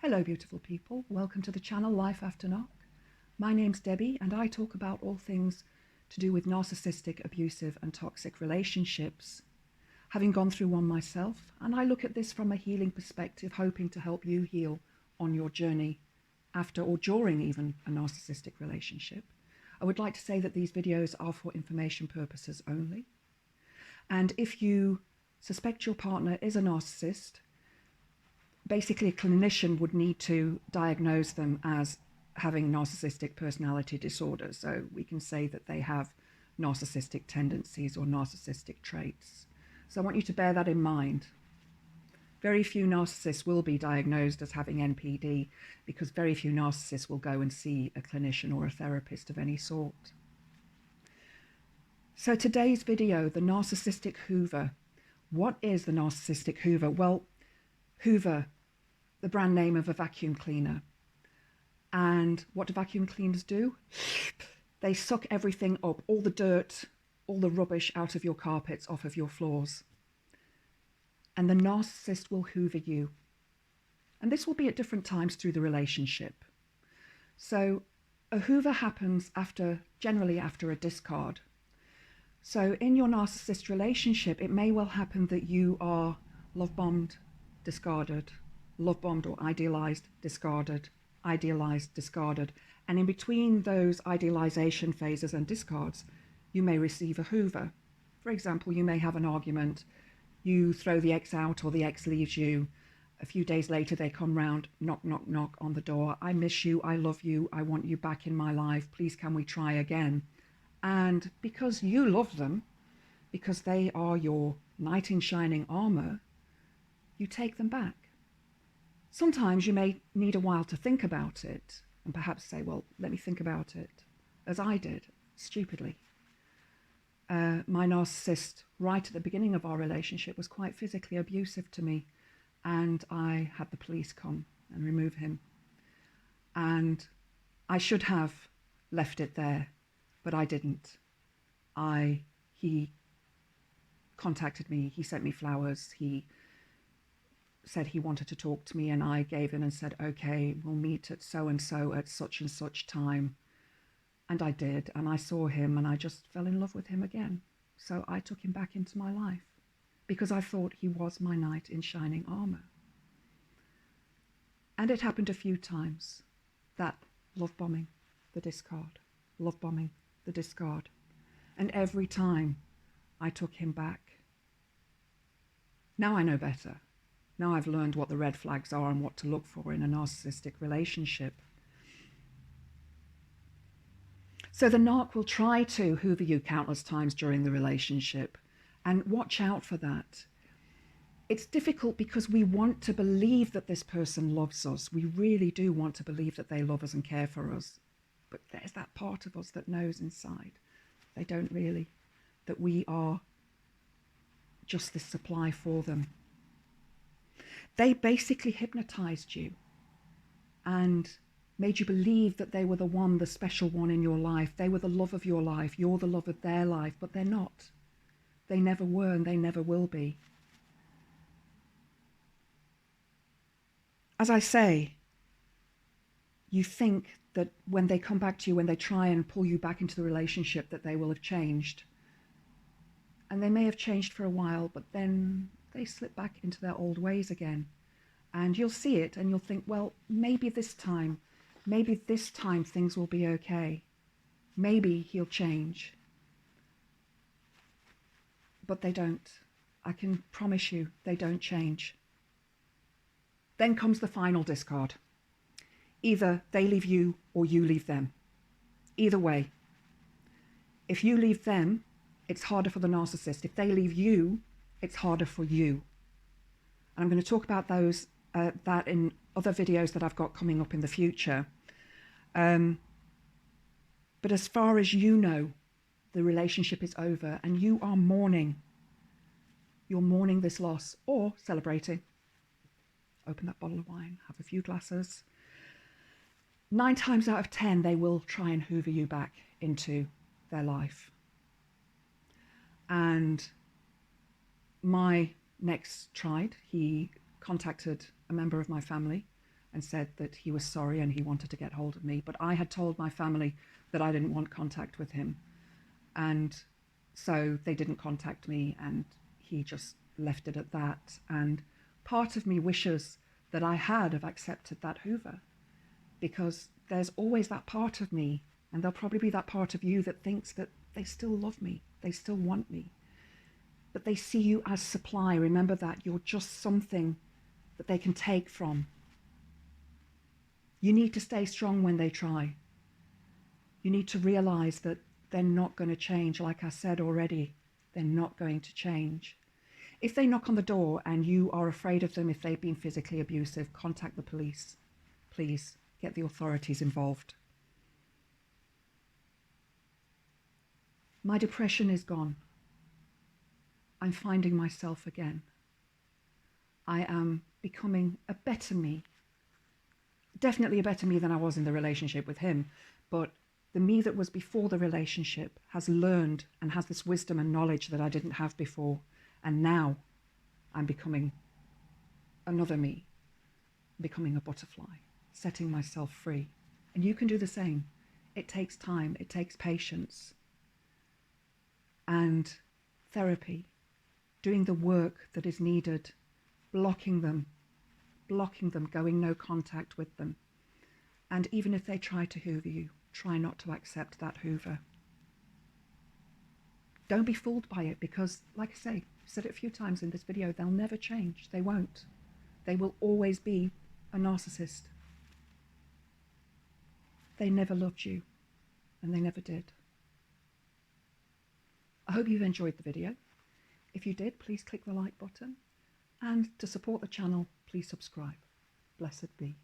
Hello beautiful people, welcome to the channel Life After Knock. My name's Debbie and I talk about all things to do with narcissistic, abusive and toxic relationships. Having gone through one myself, and I look at this from a healing perspective, hoping to help you heal on your journey after or during even a narcissistic relationship. I would like to say that these videos are for information purposes only. And if you suspect your partner is a narcissist, basically a clinician would need to diagnose them as having narcissistic personality disorder. So we can say that they have narcissistic tendencies or narcissistic traits. So I want you to bear that in mind. Very few narcissists will be diagnosed as having NPD because very few narcissists will go and see a clinician or a therapist of any sort. So today's video, the Narcissistic Hoover. What is the Narcissistic Hoover? Well, Hoover, the brand name of a vacuum cleaner. And what do vacuum cleaners do? They suck everything up, all the dirt, all the rubbish out of your carpets, off of your floors. And the narcissist will hoover you. And this will be at different times through the relationship. So a hoover happens generally after a discard. So in your narcissist relationship, it may well happen that you are love-bombed, discarded, love-bombed or idealized, discarded, idealized, discarded. And in between those idealization phases and discards, you may receive a hoover. For example, you may have an argument, you throw the ex out or the ex leaves you. A few days later, they come round, knock, knock, knock on the door. I miss you, I love you, I want you back in my life. Please, can we try again? And because you love them, because they are your knight in shining armor, you take them back. Sometimes you may need a while to think about it and perhaps say, well, let me think about it, as I did, stupidly. My narcissist, right at the beginning of our relationship, was quite physically abusive to me, and I had the police come and remove him. And I should have left it there, but I didn't. He contacted me, he sent me flowers, he said he wanted to talk to me, and I gave in and said, okay, we'll meet at so-and-so at such and such time. And I did, and I saw him and I just fell in love with him again. So I took him back into my life because I thought he was my knight in shining armor. And it happened a few times, that love bombing, the discard, love bombing, the discard. And every time I took him back. Now I know better. Now I've learned what the red flags are and what to look for in a narcissistic relationship. So the narc will try to hoover you countless times during the relationship, and watch out for that. It's difficult because we want to believe that this person loves us. We really do want to believe that they love us and care for us. But there's that part of us that knows inside. They don't really. That we are just this supply for them. They basically hypnotized you and made you believe that they were the one, the special one in your life. They were the love of your life. You're the love of their life, but they're not. They never were and they never will be. As I say, you think that when they come back to you, when they try and pull you back into the relationship, that they will have changed. And they may have changed for a while, but then they slip back into their old ways again. And you'll see it and you'll think, well, maybe this time things will be okay. Maybe he'll change. But they don't. I can promise you, they don't change. Then comes the final discard. Either they leave you or you leave them. Either way. If you leave them, it's harder for the narcissist. If they leave you, it's harder for you. And I'm going to talk about that in other videos that I've got coming up in the future. But as far as you know, the relationship is over and you are mourning. You're mourning this loss or celebrating. Open that bottle of wine, have a few glasses. 9 times out of 10, they will try and hoover you back into their life. And my next tried, he contacted a member of my family and said that he was sorry and he wanted to get hold of me. But I had told my family that I didn't want contact with him. And so they didn't contact me, and he just left it at that. And part of me wishes that I had have accepted that Hoover, because there's always that part of me, and there'll probably be that part of you that thinks that they still love me, they still want me, but they see you as supply. Remember that you're just something that they can take from. You need to stay strong when they try. You need to realize that they're not going to change. Like I said already, they're not going to change. If they knock on the door and you are afraid of them, if they've been physically abusive, contact the police. Please get the authorities involved. My depression is gone. I'm finding myself again. I am becoming a better me. Definitely a better me than I was in the relationship with him, but the me that was before the relationship has learned and has this wisdom and knowledge that I didn't have before. And now I'm becoming another me, becoming a butterfly, setting myself free. And you can do the same. It takes time, it takes patience, and therapy, doing the work that is needed, blocking them, going no contact with them. And even if they try to Hoover you, try not to accept that Hoover. Don't be fooled by it, because, like I say, I've said it a few times in this video, they'll never change. They won't. They will always be a narcissist. They never loved you, and they never did. I hope you've enjoyed the video. If you did, please click the like button. And to support the channel, please subscribe. Blessed be.